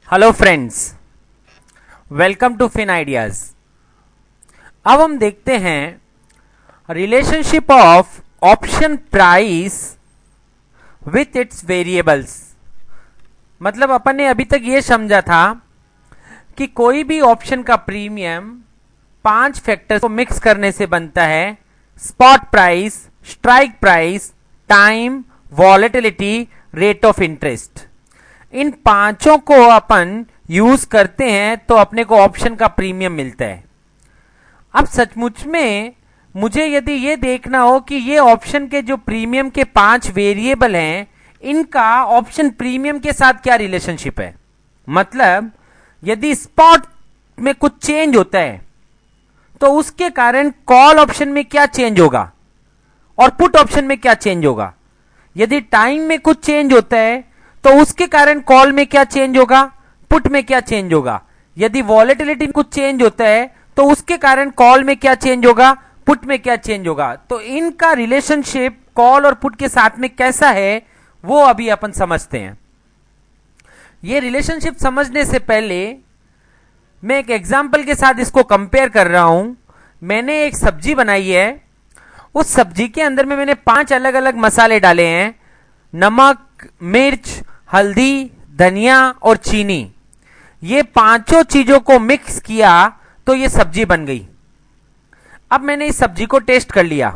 Hello friends, welcome to Fin Ideas. अब हम देखते हैं relationship of option price with its variables. मतलब अपन ने अभी तक ये समझा था कि कोई भी ऑप्शन का प्रीमियम 5 फैक्टर्स को मिक्स करने से बनता है: spot price, strike price, time, volatility, rate of interest. इन पांचों को अपन यूज करते हैं तो अपने को ऑप्शन का प्रीमियम मिलता है। अब सचमुच में मुझे यदि ये देखना हो कि ये ऑप्शन के जो प्रीमियम के 5 वेरिएबल हैं, इनका ऑप्शन प्रीमियम के साथ क्या रिलेशनशिप है। मतलब यदि स्पॉट में कुछ चेंज होता है तो उसके कारण कॉल ऑप्शन में क्या चेंज होगा और पुट ऑप्शन में क्या चेंज होगा। यदि टाइम में कुछ चेंज होता है तो उसके कारण कॉल में क्या चेंज होगा, पुट में क्या चेंज होगा। यदि वॉलेटिलिटी में कुछ चेंज होता है तो उसके कारण कॉल में क्या चेंज होगा, पुट में क्या चेंज होगा। तो इनका रिलेशनशिप कॉल और पुट के साथ में कैसा है वो अभी अपन समझते हैं। ये रिलेशनशिप समझने से पहले मैं एक एग्जांपल के साथ इसको कंपेयर कर रहा हूं। मैंने एक सब्जी बनाई है, उस सब्जी के अंदर में मैंने 5 अलग अलग मसाले डाले हैं: नमक, मिर्च, हल्दी, धनिया और चीनी। ये पांचों चीजों को मिक्स किया तो ये सब्जी बन गई। अब मैंने इस सब्जी को टेस्ट कर लिया,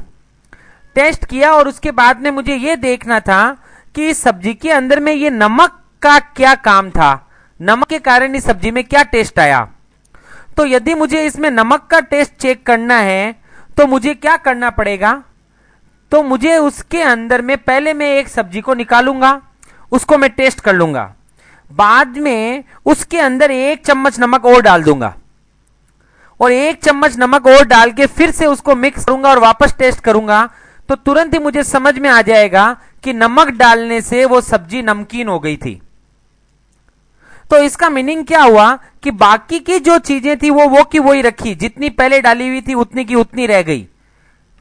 टेस्ट किया और उसके बाद में मुझे ये देखना था कि इस सब्जी के अंदर में ये नमक का क्या काम था, नमक के कारण इस सब्जी में क्या टेस्ट आया। तो यदि मुझे इसमें नमक का टेस्ट चेक करना है तो मुझे क्या करना पड़ेगा। तो मुझे उसके अंदर में पहले मैं एक सब्जी को निकालूंगा, उसको मैं टेस्ट कर लूंगा, बाद में उसके अंदर 1 चम्मच नमक और डाल दूंगा और 1 चम्मच नमक और डाल के फिर से उसको मिक्स करूंगा और वापस टेस्ट करूंगा। तो तुरंत ही मुझे समझ में आ जाएगा कि नमक डालने से वो सब्जी नमकीन हो गई थी। तो इसका मीनिंग क्या हुआ कि बाकी की जो चीजें थी वो की वही रखी, जितनी पहले डाली हुई थी उतनी की उतनी रह गई।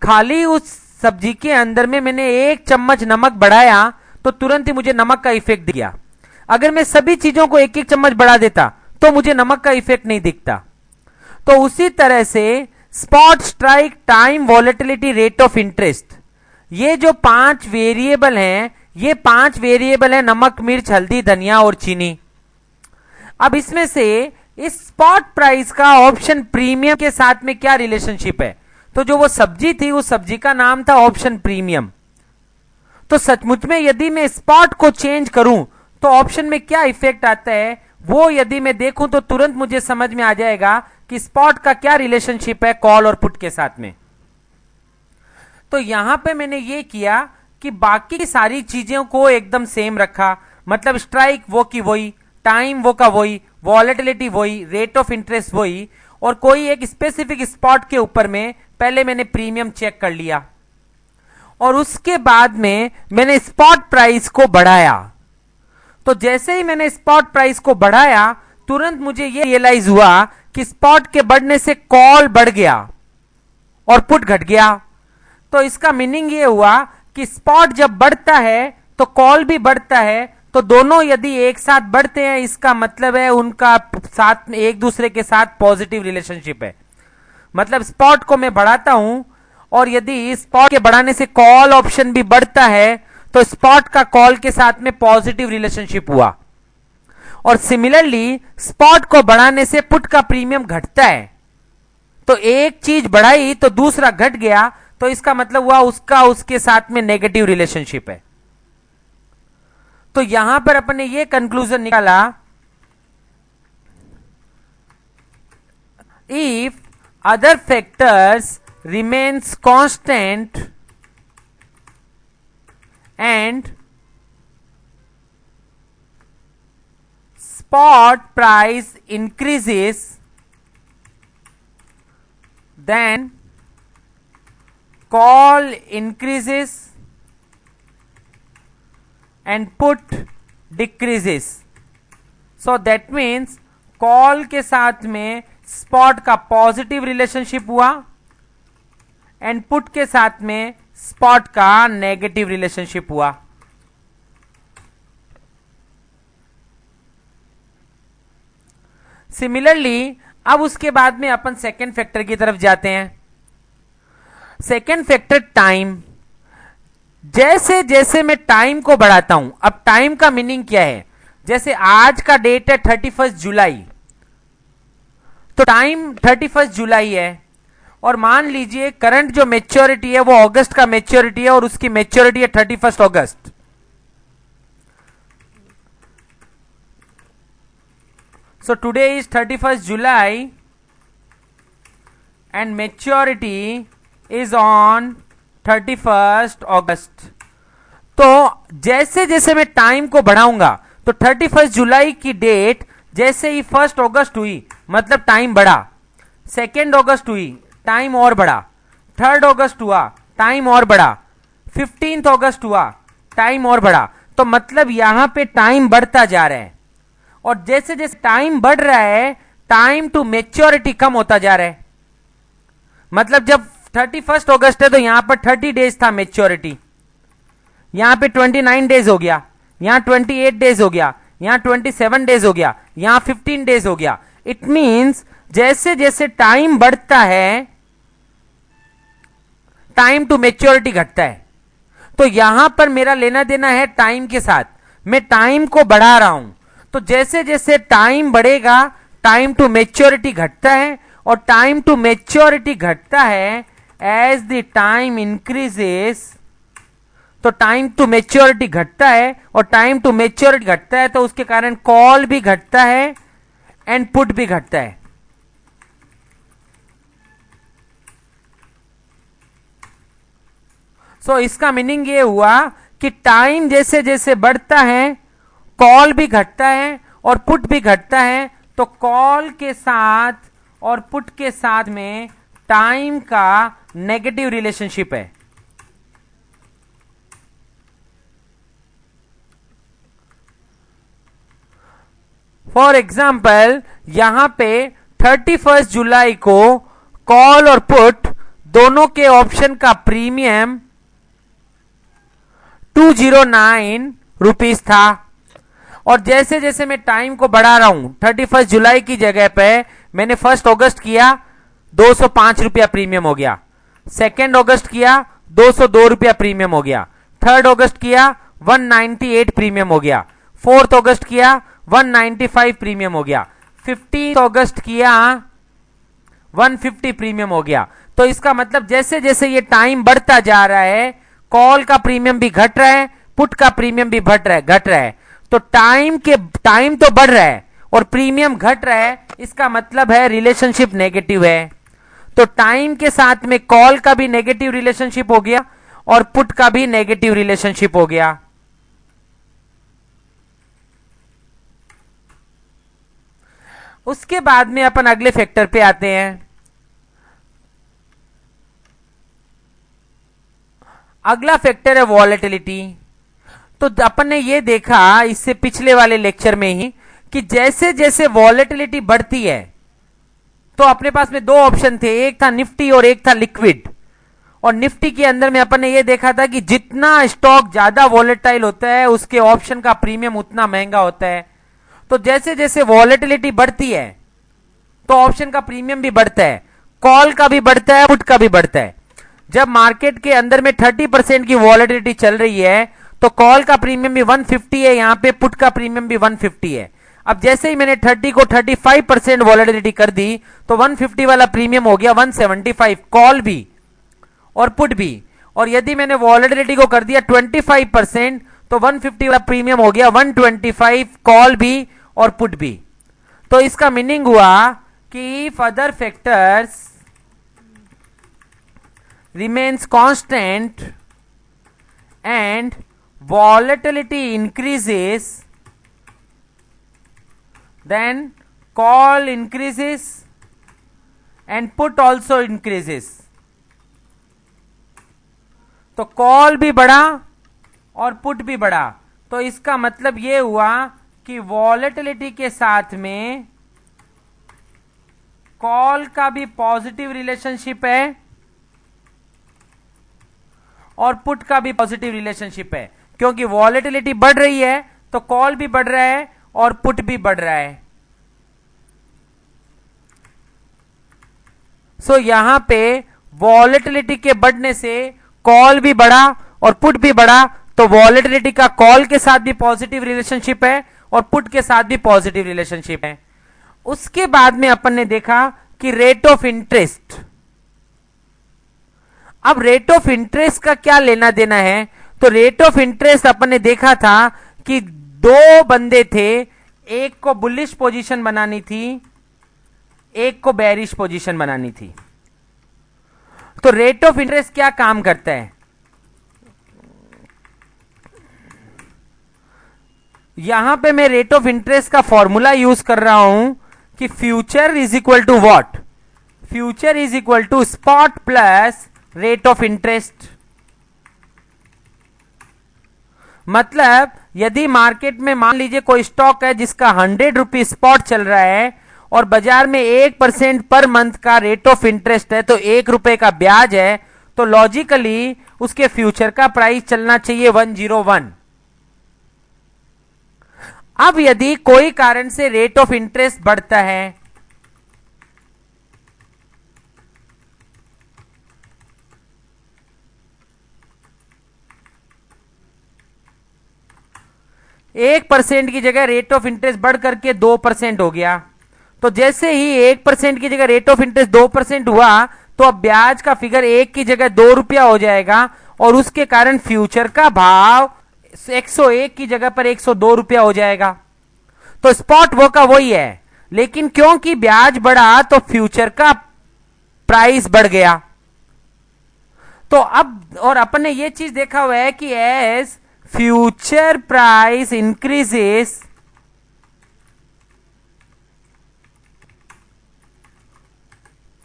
खाली उस सब्जी के अंदर में मैंने 1 चम्मच नमक बढ़ाया तो तुरंत ही मुझे नमक का इफेक्ट दिया। अगर मैं सभी चीजों को 1-1 चम्मच बढ़ा देता तो मुझे नमक का इफेक्ट नहीं दिखता। तो उसी तरह से spot, strike, time, volatility, rate of interest, ये जो 5 वेरिएबल हैं, ये 5 वेरिएबल हैं: नमक, मिर्च, हल्दी, धनिया और चीनी। अब इसमें से इस स्पॉट प्राइस का ऑप्शन प्रीमियम के साथ में क्या रिलेशनशिप है। तो जो वो सब्जी थी उस सब्जी का नाम था ऑप्शन प्रीमियम। तो सचमुच में यदि मैं स्पॉट को चेंज करूं तो ऑप्शन में क्या इफेक्ट आता है वो यदि मैं देखूं तो तुरंत मुझे समझ में आ जाएगा कि स्पॉट का क्या रिलेशनशिप है कॉल और पुट के साथ में। तो यहां पे मैंने ये किया कि बाकी की सारी चीजों को एकदम सेम रखा। मतलब स्ट्राइक वो की वही, टाइम वो का वही, वॉलेटिलिटी वही, रेट ऑफ इंटरेस्ट वही, और कोई एक स्पेसिफिक स्पॉट के ऊपर में पहले मैंने प्रीमियम चेक कर लिया और उसके बाद में मैंने स्पॉट प्राइस को बढ़ाया। तो जैसे ही मैंने स्पॉट प्राइस को बढ़ाया तुरंत मुझे यह रियलाइज हुआ कि स्पॉट के बढ़ने से कॉल बढ़ गया और पुट घट गया। तो इसका मीनिंग यह हुआ कि स्पॉट जब बढ़ता है तो कॉल भी बढ़ता है। तो दोनों यदि एक साथ बढ़ते हैं इसका मतलब है उनका साथ एक दूसरे के साथ पॉजिटिव रिलेशनशिप है। मतलब स्पॉट को मैं बढ़ाता हूं और यदि स्पॉट के बढ़ाने से कॉल ऑप्शन भी बढ़ता है तो स्पॉट का कॉल के साथ में पॉजिटिव रिलेशनशिप हुआ। और सिमिलरली स्पॉट को बढ़ाने से पुट का प्रीमियम घटता है। तो एक चीज बढ़ाई तो दूसरा घट गया, तो इसका मतलब हुआ उसका उसके साथ में नेगेटिव रिलेशनशिप है। तो यहां पर अपन ने यह कंक्लूजन निकाला, if other factors remains constant and spot price increases, then call increases and put decreases. So that means call के साथ में स्पॉट का पॉजिटिव रिलेशनशिप हुआ एंड पुट के साथ में स्पॉट का नेगेटिव रिलेशनशिप हुआ। सिमिलरली अब उसके बाद में अपन सेकेंड फैक्टर की तरफ जाते हैं। Second factor time. जैसे जैसे मैं टाइम को बढ़ाता हूं, अब टाइम का मीनिंग क्या है, जैसे आज का डेट है 31 जुलाई, तो टाइम 31 जुलाई है, और मान लीजिए करंट जो मेच्योरिटी है वो अगस्त का मेच्योरिटी है और उसकी मेच्योरिटी है 31 अगस्त। So today is 31 July and maturity is on 31 August. तो जैसे जैसे मैं टाइम को बढ़ाऊंगा तो 31 जुलाई की डेट जैसे ही 1 अगस्त हुई मतलब टाइम बढ़ा, 2 अगस्त हुई टाइम और बढ़ा, 3 अगस्त हुआ टाइम और बढ़ा, 15 अगस्त हुआ टाइम और बढ़ा। तो मतलब यहां पे टाइम बढ़ता जा रहा है, और जैसे जैसे टाइम बढ़ रहा है टाइम टू मेच्योरिटी कम होता जा रहा है। मतलब जब 31 अगस्त है तो यहां पर 30 डेज था मेच्योरिटी, यहां पे 29 डेज हो गया, यहां 28 डेज हो गया, यहां 27 डेज हो गया, यहां 15 डेज हो गया। इट मींस जैसे जैसे टाइम बढ़ता है टाइम टू मेच्योरिटी घटता है। तो यहां पर मेरा लेना देना है टाइम के साथ, मैं टाइम को बढ़ा रहा हूं, तो जैसे जैसे टाइम बढ़ेगा टाइम टू मेच्योरिटी घटता है, और टाइम टू मेच्योरिटी घटता है एज द टाइम इंक्रीजेस। तो टाइम टू मेच्योरिटी घटता है और टाइम टू मेच्योरिटी घटता है तो उसके कारण कॉल भी घटता है एंड पुट भी घटता है। सो इसका मीनिंग ये हुआ कि टाइम जैसे जैसे बढ़ता है कॉल भी घटता है और पुट भी घटता है। तो कॉल के साथ और पुट के साथ में टाइम का नेगेटिव रिलेशनशिप है। फॉर एग्जाम्पल यहां पे 31 जुलाई को कॉल और पुट दोनों के ऑप्शन का प्रीमियम 209 रुपीस था, और जैसे जैसे मैं टाइम को बढ़ा रहा हूं 31 जुलाई की जगह पे मैंने 1 अगस्त किया 205 रुपया प्रीमियम हो गया, 2 अगस्त किया 202 रुपया प्रीमियम हो गया, 3 अगस्त किया 198 प्रीमियम हो गया, 4 अगस्त किया 195 प्रीमियम हो गया, 15 अगस्त किया 150 प्रीमियम हो गया। तो इसका मतलब जैसे जैसे ये टाइम बढ़ता जा रहा है कॉल का प्रीमियम भी घट रहा है, पुट का प्रीमियम भी घट रहा है। तो टाइम तो बढ़ रहा है और प्रीमियम घट रहा है, इसका मतलब है रिलेशनशिप नेगेटिव है। तो टाइम के साथ में कॉल का भी नेगेटिव रिलेशनशिप हो गया और पुट का भी नेगेटिव रिलेशनशिप हो गया। उसके बाद में अपन अगले फैक्टर पे आते हैं। अगला फैक्टर है वॉलेटिलिटी। तो अपन ने ये देखा इससे पिछले वाले लेक्चर में ही कि जैसे जैसे वॉलेटिलिटी बढ़ती है तो अपने पास में दो ऑप्शन थे, एक था निफ्टी और एक था लिक्विड। और निफ्टी के अंदर में अपन ने ये देखा था कि जितना स्टॉक ज्यादा वॉलेटाइल होता है उसके ऑप्शन का प्रीमियम उतना महंगा होता है। तो जैसे जैसे वॉलेटिलिटी बढ़ती है तो ऑप्शन का प्रीमियम भी बढ़ता है, कॉल का भी बढ़ता है, पुट का भी बढ़ता है। जब मार्केट के अंदर में 30% की वॉलेटिलिटी चल रही है तो कॉल का प्रीमियम भी 150 है, यहां पे पुट का प्रीमियम भी 150 है। अब जैसे ही मैंने 30 को 35% वॉलेटिलिटी कर दी तो 150 वाला प्रीमियम हो गया 175, कॉल भी और पुट भी। और यदि मैंने वॉलेटिलिटी को कर दिया 25% तो 150 वाला प्रीमियम हो गया 125, कॉल भी और पुट भी। तो इसका मीनिंग हुआ कि if other factors remains constant and volatility increases then call increases and put also increases। तो कॉल भी बढ़ा और पुट भी बढ़ा। तो इसका मतलब यह हुआ कि वॉलेटिलिटी के साथ में कॉल का भी पॉजिटिव रिलेशनशिप है और पुट का भी पॉजिटिव रिलेशनशिप है, क्योंकि वॉलेटिलिटी बढ़ रही है तो कॉल भी बढ़ रहा है और पुट भी बढ़ रहा है। सो यहां पे वॉलेटिलिटी के बढ़ने से कॉल भी बढ़ा और पुट भी बढ़ा, तो वॉलेटिलिटी का कॉल के साथ भी पॉजिटिव रिलेशनशिप है और पुट के साथ भी पॉजिटिव रिलेशनशिप है। उसके बाद में अपन ने देखा कि रेट ऑफ इंटरेस्ट। अब रेट ऑफ इंटरेस्ट का क्या लेना देना है, तो रेट ऑफ इंटरेस्ट अपन ने देखा था कि दो बंदे थे, एक को बुलिश पोजीशन बनानी थी, एक को बेरिश पोजीशन बनानी थी। तो रेट ऑफ इंटरेस्ट क्या काम करता है, यहां पे मैं रेट ऑफ इंटरेस्ट का फॉर्मूला यूज कर रहा हूं कि future is equal to what, future is equal to spot plus rate of interest. मतलब यदि मार्केट में मान लीजिए कोई स्टॉक है जिसका 100 रुपीज स्पॉट चल रहा है और बाजार में 1% पर मंथ का रेट ऑफ इंटरेस्ट है, तो 1 रुपए का ब्याज है, तो लॉजिकली उसके फ्यूचर का प्राइस चलना चाहिए 101। अब यदि कोई कारण से रेट ऑफ इंटरेस्ट बढ़ता है, एक % की जगह रेट ऑफ इंटरेस्ट बढ़ करके 2% हो गया, तो जैसे ही 1% की जगह रेट ऑफ इंटरेस्ट 2% हुआ, तो अब ब्याज का फिगर 1 की जगह 2 रुपया हो जाएगा और उसके कारण फ्यूचर का भाव 101 की जगह पर 102 रुपया हो जाएगा। तो स्पॉट वो का वही है, लेकिन क्योंकि ब्याज बढ़ा तो फ्यूचर का प्राइस बढ़ गया। तो अब और अपन ने ये चीज देखा हुआ है कि as future price increases,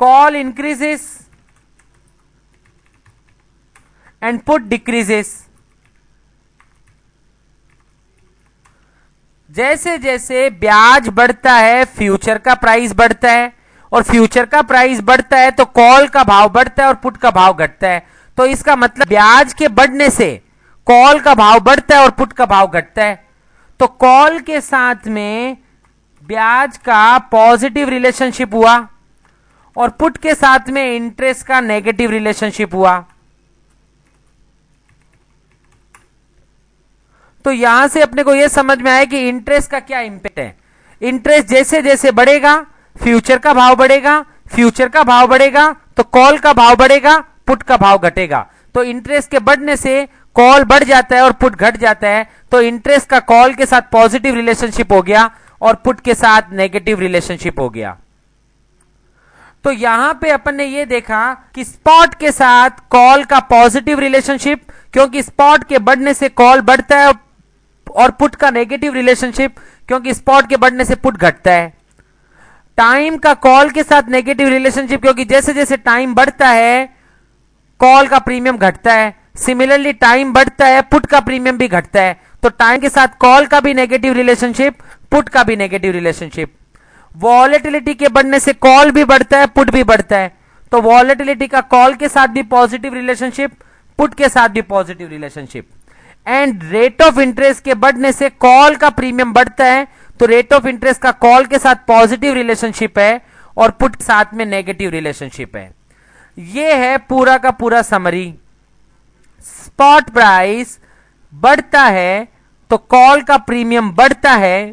call increases and put decreases. जैसे जैसे ब्याज बढ़ता है फ्यूचर का प्राइस बढ़ता है, और फ्यूचर का प्राइस बढ़ता है तो कॉल का भाव बढ़ता है और पुट का भाव घटता है। तो इसका मतलब ब्याज के बढ़ने से कॉल का भाव बढ़ता है और पुट का भाव घटता है। तो कॉल के साथ में ब्याज का पॉजिटिव रिलेशनशिप हुआ और पुट के साथ में इंटरेस्ट का नेगेटिव रिलेशनशिप हुआ। तो यहां से अपने को यह समझ में आया कि इंटरेस्ट का क्या इंपैक्ट है। इंटरेस्ट जैसे जैसे बढ़ेगा फ्यूचर का भाव बढ़ेगा, फ्यूचर का भाव बढ़ेगा तो कॉल का भाव बढ़ेगा, पुट का भाव घटेगा। तो इंटरेस्ट के बढ़ने से कॉल बढ़ जाता है और पुट घट जाता है। तो इंटरेस्ट का कॉल के साथ पॉजिटिव रिलेशनशिप हो गया और पुट के साथ नेगेटिव रिलेशनशिप हो गया। तो यहां पे अपन ने ये देखा कि स्पॉट के साथ कॉल का पॉजिटिव रिलेशनशिप, क्योंकि स्पॉट के बढ़ने से कॉल बढ़ता है, और पुट का नेगेटिव रिलेशनशिप, क्योंकि स्पॉट के बढ़ने से पुट घटता है। टाइम का कॉल के साथ नेगेटिव रिलेशनशिप, क्योंकि जैसे जैसे टाइम बढ़ता है कॉल का प्रीमियम घटता है। सिमिलरली टाइम बढ़ता है पुट का प्रीमियम भी घटता है। तो टाइम के साथ कॉल का भी नेगेटिव रिलेशनशिप, पुट का भी नेगेटिव रिलेशनशिप। वॉलेटिलिटी के बढ़ने से कॉल भी बढ़ता है, पुट भी बढ़ता है। तो वॉलेटिलिटी का कॉल के साथ भी पॉजिटिव रिलेशनशिप, पुट के साथ भी positive relationship. And rate of interest के बढ़ने से कॉल का प्रीमियम बढ़ता है, तो रेट ऑफ इंटरेस्ट का कॉल के साथ पॉजिटिव रिलेशनशिप है और पुट साथ में नेगेटिव रिलेशनशिप है। यह है पूरा का पूरा समरी। स्पॉट प्राइस बढ़ता है तो कॉल का प्रीमियम बढ़ता है,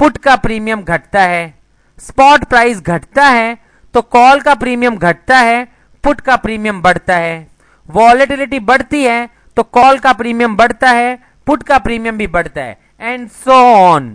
पुट का प्रीमियम घटता है। स्पॉट प्राइस घटता है तो कॉल का प्रीमियम घटता है, पुट का प्रीमियम बढ़ता है। वॉलेटिलिटी बढ़ती है तो कॉल का प्रीमियम बढ़ता है, पुट का प्रीमियम भी बढ़ता है, and so on.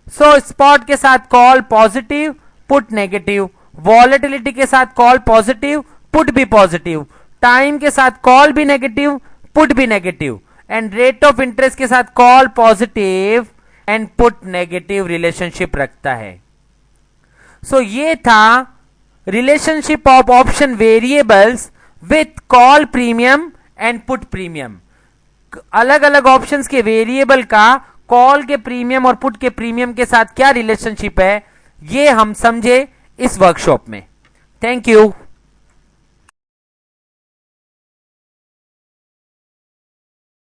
So spot के साथ call positive, put negative. Volatility के साथ कॉल पॉजिटिव, पुट भी पॉजिटिव। टाइम के साथ कॉल भी नेगेटिव, पुट भी negative. And rate of interest के साथ call positive and put negative relationship रखता है। सो ये था relationship of option variables with call premium and put premium. अलग अलग ऑप्शंस के वेरिएबल का कॉल के प्रीमियम और पुट के प्रीमियम के साथ क्या रिलेशनशिप है, ये हम समझे इस वर्कशॉप में। Thank you.